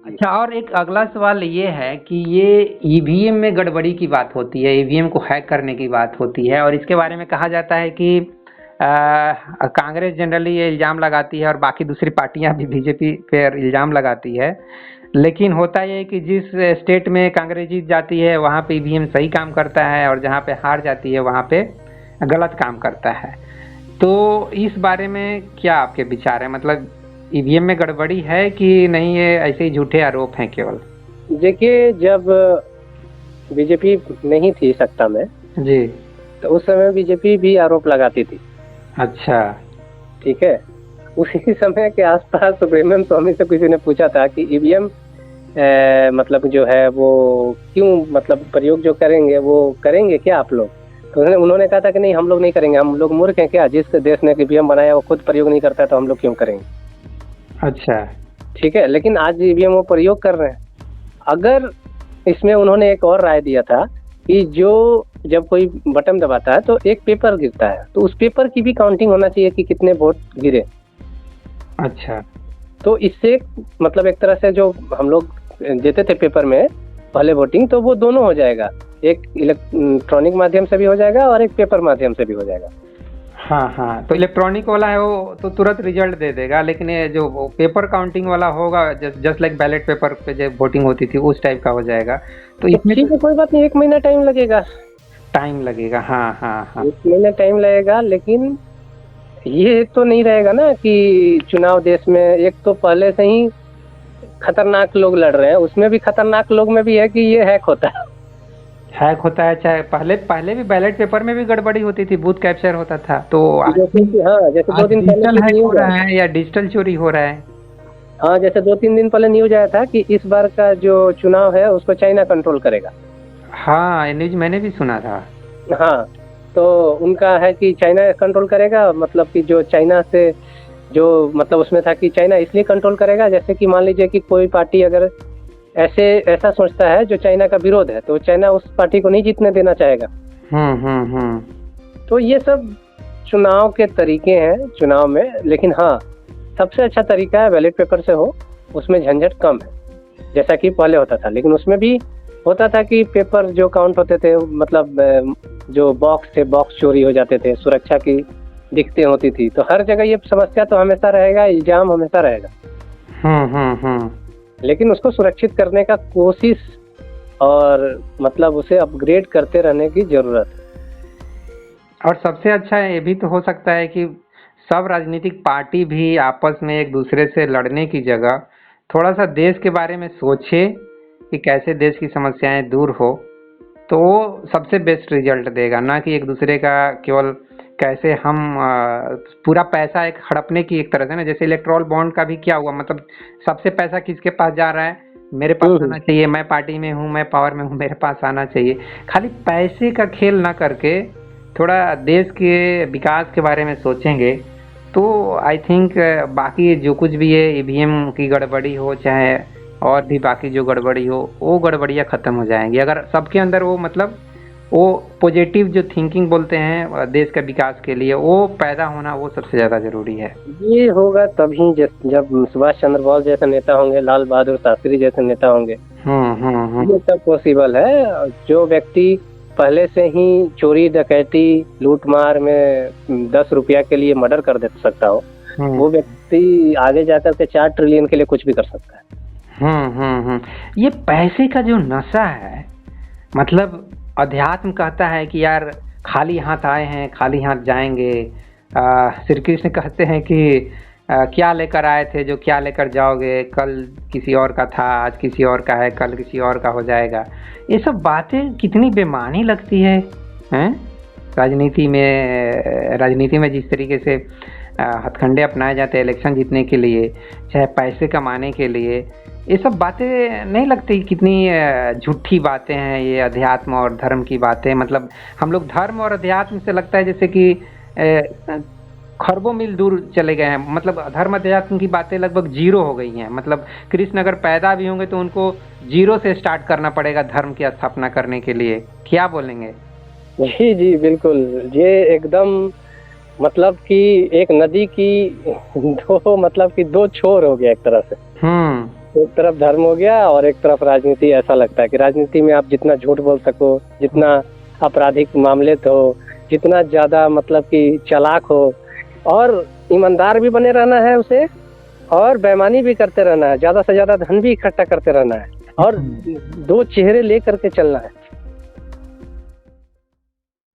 जी। अच्छा, और एक अगला सवाल ये है कि ये ईवीएम में गड़बड़ी की बात होती है, ईवीएम को हैक करने की बात होती है, और इसके बारे में कहा जाता है कि कांग्रेस जनरली ये इल्ज़ाम लगाती है और बाकी दूसरी पार्टियां भी बीजेपी पे इल्ज़ाम लगाती है। लेकिन होता ये है कि जिस स्टेट में कांग्रेस जीत जाती है वहाँ पे ईवीएम सही काम करता है, और जहाँ पे हार जाती है वहाँ पे गलत काम करता है। तो इस बारे में क्या आपके विचार है? मतलब ईवीएम में गड़बड़ी है कि नहीं, ये ऐसे ही झूठे आरोप हैं केवल? देखिए, जब बीजेपी नहीं थी सत्ता में, जी। तो उस समय बीजेपी भी आरोप लगाती थी। अच्छा। ठीक है। उसी समय के आसपास सुब्रमण्यम स्वामी से किसी ने पूछा था कि ईवीएम मतलब जो है वो क्यों, मतलब प्रयोग जो करेंगे वो करेंगे क्या आप लोग? तो उन्होंने कहा था कि नहीं, हम लोग नहीं करेंगे, हम लोग मूर्ख हैं क्या? जिस देश ने ईवीएम बनाया वो खुद प्रयोग नहीं करता है, तो हम लोग क्यों करेंगे? अच्छा। ठीक है, लेकिन आज ईवीएम वो प्रयोग कर रहे हैं। अगर इसमें उन्होंने एक और राय दिया था कि जो जब कोई बटन दबाता है तो एक पेपर गिरता है, तो उस पेपर की भी काउंटिंग होना चाहिए कि कितने वोट गिरे। अच्छा। तो इससे मतलब एक तरह से जो हम लोग देते थे पेपर में पहले वोटिंग, तो वो दोनों हो जाएगा, एक इलेक्ट्रॉनिक माध्यम से भी हो जाएगा और एक पेपर माध्यम से भी हो जाएगा। हाँ हाँ, तो इलेक्ट्रॉनिक वाला है वो तो तुरंत रिजल्ट दे देगा, लेकिन ये जो वो पेपर काउंटिंग वाला होगा, जस्ट लाइक बैलेट पेपर पे जब वोटिंग होती थी उस टाइप का हो जाएगा। तो इसमें ठीक है, कोई बात नहीं, 1 महीना टाइम लगेगा। टाइम लगेगा, हाँ हाँ हाँ। 1 महीना टाइम लगेगा, लेकिन ये तो नहीं रहेगा ना कि चुनाव देश में एक तो पहले से ही खतरनाक लोग लड़ रहे हैं, उसमें भी खतरनाक लोग में भी है कि ये हैक होता है। हैक होता है, चाहे पहले पहले भी बैलेट पेपर में भी गड़बड़ी होती थी, बूथ कैप्चर होता था। तो जैसे कि हाँ, जैसे आज 2 दिन पहले डिजिटल कुछ हैक हो न्यूज रहा आया। है या डिजिटल चोरी हो रहा है? हाँ, जैसे 2-3 दिन पहले न्यूज आया था कि इस बार का जो चुनाव है उसको चाइना कंट्रोल करेगा। हाँ, ये न्यूज मैंने भी सुना था। हाँ, तो उनका है कि चाइना कंट्रोल करेगा, मतलब कि जो चाइना से जो मतलब उसमें था कि चाइना इसलिए कंट्रोल करेगा, जैसे कि मान लीजिए कि कोई पार्टी अगर ऐसा सोचता है जो चाइना का विरोध है, तो चाइना उस पार्टी को नहीं जीतने देना चाहेगा। हम्म। तो ये सब चुनाव के तरीके हैं चुनाव में, लेकिन हाँ, सबसे अच्छा तरीका है बैलेट पेपर से हो, उसमें झंझट कम है जैसा कि पहले होता था। लेकिन उसमें भी होता था कि पेपर जो काउंट होते थे, मतलब जो बॉक्स थे, बॉक्स चोरी हो जाते थे, सुरक्षा की दिक्कतें होती थी। तो हर जगह ये समस्या तो हमेशा रहेगा, इल्जाम हमेशा रहेगा, हम्म। लेकिन उसको सुरक्षित करने का कोशिश और मतलब उसे अपग्रेड करते रहने की जरूरत है। और सबसे अच्छा ये भी तो हो सकता है कि सब राजनीतिक पार्टी भी आपस में एक दूसरे से लड़ने की जगह थोड़ा सा देश के बारे में सोचे कि कैसे देश की समस्याएं दूर हो, तो वो सबसे बेस्ट रिजल्ट देगा, ना कि एक दूसरे का केवल कैसे हम पूरा पैसा एक हड़पने की एक तरह से ना। जैसे इलेक्ट्रॉल बॉन्ड का भी क्या हुआ, मतलब सबसे पैसा किसके पास जा रहा है? मेरे पास आना चाहिए, मैं पार्टी में हूँ, मैं पावर में हूँ, मेरे पास आना चाहिए। खाली पैसे का खेल ना करके थोड़ा देश के विकास के बारे में सोचेंगे तो आई थिंक बाकी जो कुछ भी है, ईवीएम की गड़बड़ी हो चाहे और भी बाकी जो गड़बड़ी हो, वो गड़बड़ियाँ खत्म हो जाएंगी अगर सबके अंदर वो मतलब वो पॉजिटिव जो थिंकिंग बोलते हैं देश के विकास के लिए, वो पैदा होना, वो सबसे ज़्यादा ज़रूरी है। ये होगा तभी जब सुभाष चंद्र बोस जैसे नेता होंगे, लाल बहादुर शास्त्री जैसे नेता होंगे, ये सब पॉसिबल है। जो व्यक्ति पहले से ही चोरी डकैती लूटमार में 10 रुपया के लिए मर्डर कर दे सकता हो, वो व्यक्ति आगे जाकर के 4 ट्रिलियन के लिए कुछ भी कर सकता है। ये पैसे का जो नशा है, मतलब अध्यात्म कहता है कि यार खाली हाथ आए हैं खाली हाथ जाएंगे। श्री कृष्ण कहते हैं कि क्या लेकर आए थे जो क्या लेकर जाओगे, कल किसी और का था, आज किसी और का है, कल किसी और का हो जाएगा। ये सब बातें कितनी बेमानी लगती है, हैं? राजनीति में जिस तरीके से हथकंडे अपनाए जाते हैं इलेक्शन जीतने के लिए, चाहे पैसे कमाने के लिए, ये सब बातें नहीं लगती कितनी झूठी बातें हैं ये अध्यात्म और धर्म की बातें। मतलब हम लोग धर्म और अध्यात्म से लगता है जैसे कि खरबों मील दूर चले गए हैं। मतलब धर्म अध्यात्म की बातें लगभग जीरो हो गई हैं। मतलब कृष्ण अगर पैदा भी होंगे तो उनको जीरो से स्टार्ट करना पड़ेगा धर्म की स्थापना करने के लिए। क्या बोलेंगे? जी जी बिल्कुल, ये एकदम मतलब कि एक नदी की दो छोर हो गया एक तरह से। एक तरफ धर्म हो गया और एक तरफ राजनीति। ऐसा लगता है कि राजनीति में आप जितना झूठ बोल सको, जितना आपराधिक मामले हो, जितना ज्यादा मतलब कि चालाक हो और ईमानदार भी बने रहना है उसे, और बेईमानी भी करते रहना है, ज्यादा से ज्यादा धन भी इकट्ठा करते रहना है और दो चेहरे ले करके चलना है।